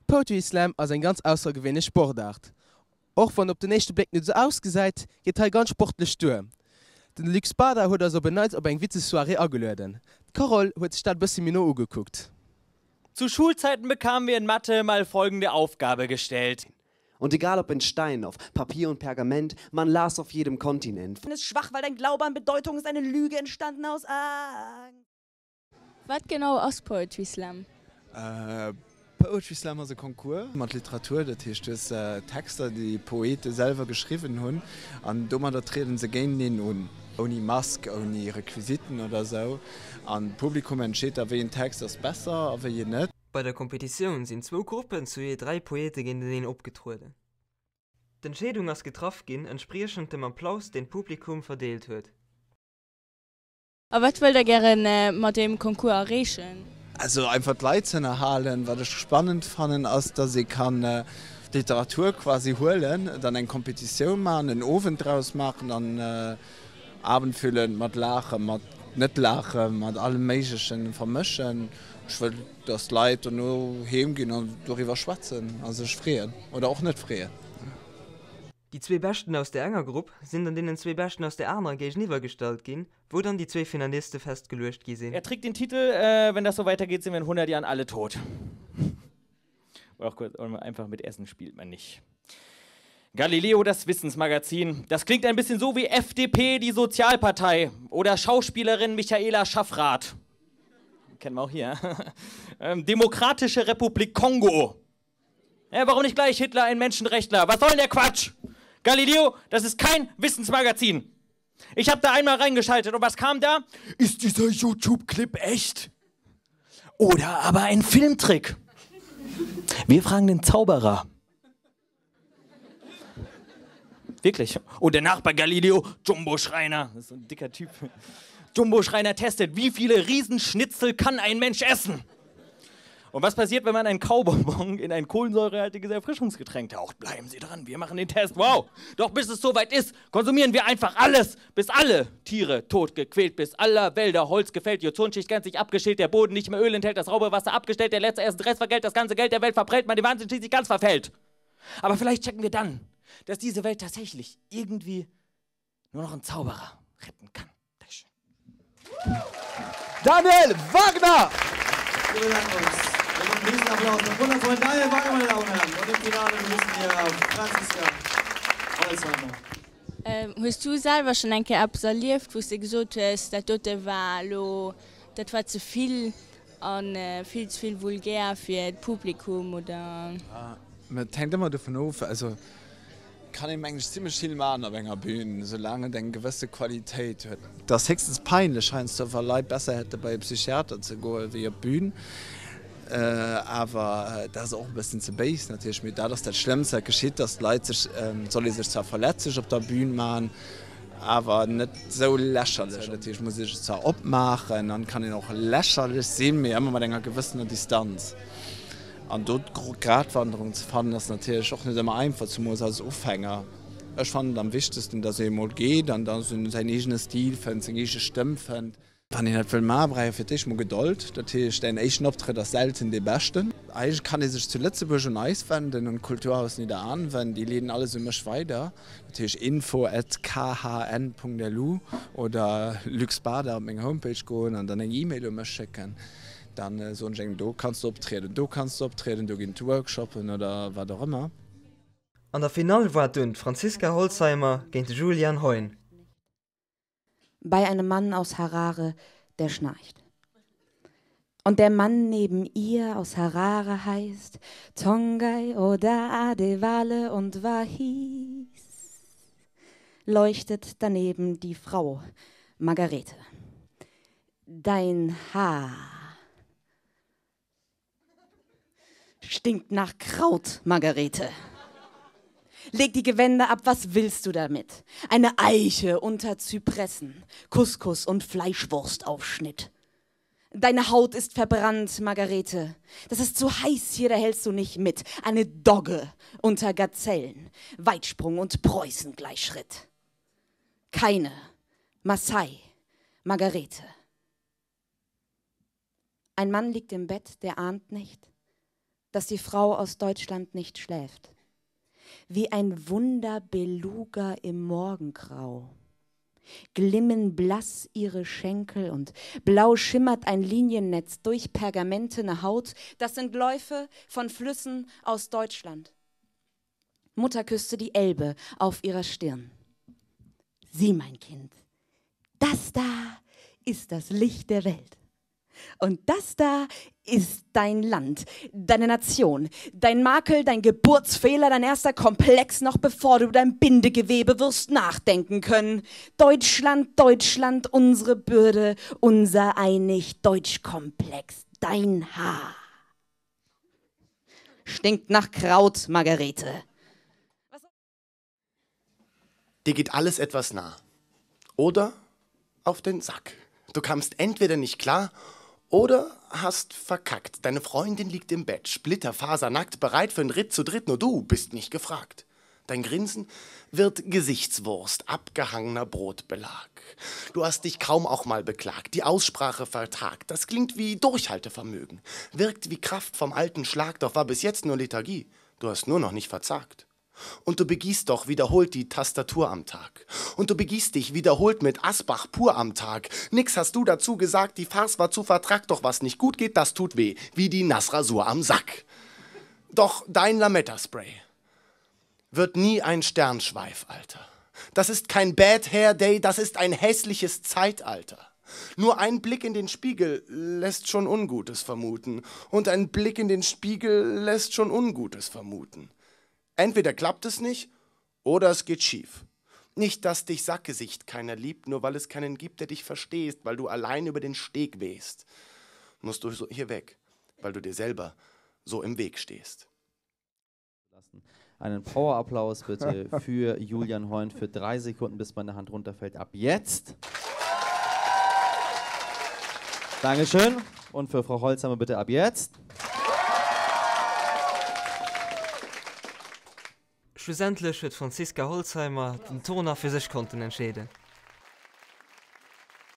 Poetry Slam ist eine ganz außergewöhnliche Sportart. Auch wenn auf den ersten Blick nicht so aussieht, geht er ganz sportlich durch. Den Lux Bader hat also benannt, ob eine Witze-Soiree angeladen. Carol hat sich das ein bisschen mehr angeguckt. Zu Schulzeiten bekamen wir in Mathe mal folgende Aufgabe gestellt. Und egal ob in Stein, auf Papier und Pergament, man las auf jedem Kontinent. Du bist schwach, weil dein Glaube an Bedeutung ist, eine Lüge entstanden aus Angst. Was genau ist Poetry Slam? Poetry Slam ist ein Konkurs mit Literatur, das heißt, Texte, die Poeten selber geschrieben haben. Und da treten sie gerne an. Ohne Maske, ohne Requisiten oder so. Und das Publikum entscheidet, welchen Text ist besser, welchen nicht. Bei der Kompetition sind 2 Gruppen zu je 3 Poeten gegen den abgetreten. Die Entscheidung ist getroffen, entsprechend dem Applaus, den das Publikum verdeelt wird. Aber was wollt ihr gerne mit dem Konkurs erreichen? Also einfach die Leute zu erhalten, was ich spannend fand, ist, dass ich Literatur quasi holen, dann eine Kompetition machen, einen Ofen draus machen, dann Abend füllen mit Lachen, mit nicht Lachen, mit allem Möglichen vermischen. Ich will, dass die Leute nur heimgehen und darüber schwatzen, also frieren oder auch nicht frieren. Die 2 Besten aus der einen Gruppe sind dann den 2 Besten aus der anderen gegenübergestellt gehen, wo dann die 2 Finalisten festgelöst sind. Er trägt den Titel, wenn das so weitergeht, sind wir in 100 Jahren alle tot. Oder auch kurz, einfach mit Essen spielt man nicht. Galileo, das Wissensmagazin. Das klingt ein bisschen so wie FDP, die Sozialpartei. Oder Schauspielerin Michaela Schaffrath. Kennen wir auch hier. Demokratische Republik Kongo. Ja, warum nicht gleich Hitler ein Menschenrechtler? Was soll denn der Quatsch? Galileo, das ist kein Wissensmagazin. Ich habe da einmal reingeschaltet und was kam da? Ist dieser YouTube-Clip echt? Oder aber ein Filmtrick? Wir fragen den Zauberer. Wirklich. Und der Nachbar Galileo, Jumbo Schreiner. Das ist so ein dicker Typ. Jumbo Schreiner testet, wie viele Riesenschnitzel kann ein Mensch essen? Und was passiert, wenn man einen Kaubonbon in ein kohlensäurehaltiges Erfrischungsgetränk taucht? Bleiben Sie dran, wir machen den Test. Wow! Doch bis es soweit ist, konsumieren wir einfach alles. Bis alle Tiere tot gequält, bis aller Wälder Holz gefällt, die Ozonschicht gänzlich abgeschält, der Boden nicht mehr Öl enthält, das saubere Wasser abgestellt, der letzte erste Rest vergällt, das ganze Geld der Welt verprellt, man den Wahnsinn schließlich ganz verfällt. Aber vielleicht checken wir dann, dass diese Welt tatsächlich irgendwie nur noch ein Zauberer retten kann. Dankeschön. Daniel Wagner! Wir bedanken uns. Einen Riesenapplaus. Einen wundervollen Daniel Wagner, meine Damen und Herren. Und im Finale begrüßen wir auf Franziska Holzheimer. Hast du selber schon ein absolviert, wo du gesagt hast, dass das war zu viel und viel zu viel vulgär für das Publikum? Oder? Ja, man hängt immer davon auf, also kann ich eigentlich ziemlich viel machen auf einer Bühne, solange eine gewisse Qualität hat. Das ist höchstens peinlich, scheint es, weil Leute besser hätte bei Psychiater zu gehen wie auf Bühne. Aber das ist auch ein bisschen zu base natürlich. Da das Schlimmste geschieht, dass Leute sich zwar verletzlich auf der Bühne machen, aber nicht so lächerlich. Natürlich muss ich zwar abmachen, dann kann ich auch lächerlich sehen, mir immer mit einer gewissen Distanz. Und dort Gratwanderung zu fahren, das ist natürlich auch nicht immer einfach, zumal als Aufhänger. Ich fand am wichtigsten, dass er mal geht und dann seinen eigenen Stil findet, seine eigene Stimme findet. Wenn ich nicht viel mehr brauche, für dich mal Geduld. Natürlich, den ersten Auftritt ist selten die besten. Eigentlich kann ich sich zu Lützeburg schon auswenden und Kulturhaus nicht anwenden. Die leben alles immer weiter. Natürlich info@khn.lu oder Luxbader auf meine Homepage gehen und dann eine E-Mail schicken. Dann so ein du kannst auftreten, du gehst Workshoppen oder was auch immer. An der Finale war dann Franziska Holzheimer gegen Julian Heun. Bei einem Mann aus Harare, der schnarcht. Und der Mann neben ihr aus Harare heißt Tongai oder Adewale und Wahis. Leuchtet daneben die Frau Margarete. Dein Haar stinkt nach Kraut, Margarete. Leg die Gewänder ab, was willst du damit? Eine Eiche unter Zypressen, Couscous und Fleischwurstaufschnitt. Deine Haut ist verbrannt, Margarete. Das ist zu heiß hier, da hältst du nicht mit. Eine Dogge unter Gazellen, Weitsprung und Preußen-Gleichschritt. Keine Maasai, Margarete. Ein Mann liegt im Bett, der ahnt nicht, dass die Frau aus Deutschland nicht schläft. Wie ein Wunderbeluga im Morgengrau. Glimmen blass ihre Schenkel und blau schimmert ein Liniennetz durch pergamentene Haut. Das sind Läufe von Flüssen aus Deutschland. Mutter küsste die Elbe auf ihrer Stirn. Sieh, mein Kind, das da ist das Licht der Welt. Und das da ist dein Land, deine Nation, dein Makel, dein Geburtsfehler, dein erster Komplex, noch bevor du dein Bindegewebe wirst nachdenken können. Deutschland, Deutschland, unsere Bürde, unser einig Deutschkomplex, dein Haar. Stinkt nach Kraut, Margarete. Dir geht alles etwas nah. Oder auf den Sack. Du kamst entweder nicht klar oder hast verkackt. Deine Freundin liegt im Bett, splitterfasernackt, bereit für einen Ritt zu dritt, nur du bist nicht gefragt. Dein Grinsen wird Gesichtswurst, abgehangener Brotbelag. Du hast dich kaum auch mal beklagt, die Aussprache vertagt. Das klingt wie Durchhaltevermögen, wirkt wie Kraft vom alten Schlag, doch war bis jetzt nur Lethargie. Du hast nur noch nicht verzagt. Und du begießt doch wiederholt die Tastatur am Tag. Und du begießt dich wiederholt mit Asbach pur am Tag. Nix hast du dazu gesagt, die Farce war zu vertragt, doch was nicht gut geht, das tut weh, wie die Nassrasur am Sack. Doch dein Lametta-Spray wird nie ein Sternschweif, Alter. Das ist kein Bad Hair Day, das ist ein hässliches Zeitalter. Nur ein Blick in den Spiegel lässt schon Ungutes vermuten. Und ein Blick in den Spiegel lässt schon Ungutes vermuten. Entweder klappt es nicht, oder es geht schief. Nicht, dass dich Sackgesicht keiner liebt, nur weil es keinen gibt, der dich versteht, weil du allein über den Steg wehst. Musst du so hier weg, weil du dir selber so im Weg stehst. Einen Powerapplaus bitte für Julian Heun für 3 Sekunden, bis meine Hand runterfällt. Ab jetzt. Dankeschön. Und für Frau Holzhammer bitte ab jetzt. Schlussendlich wird Franziska Holzheimer den Toner für sich konnten entscheiden.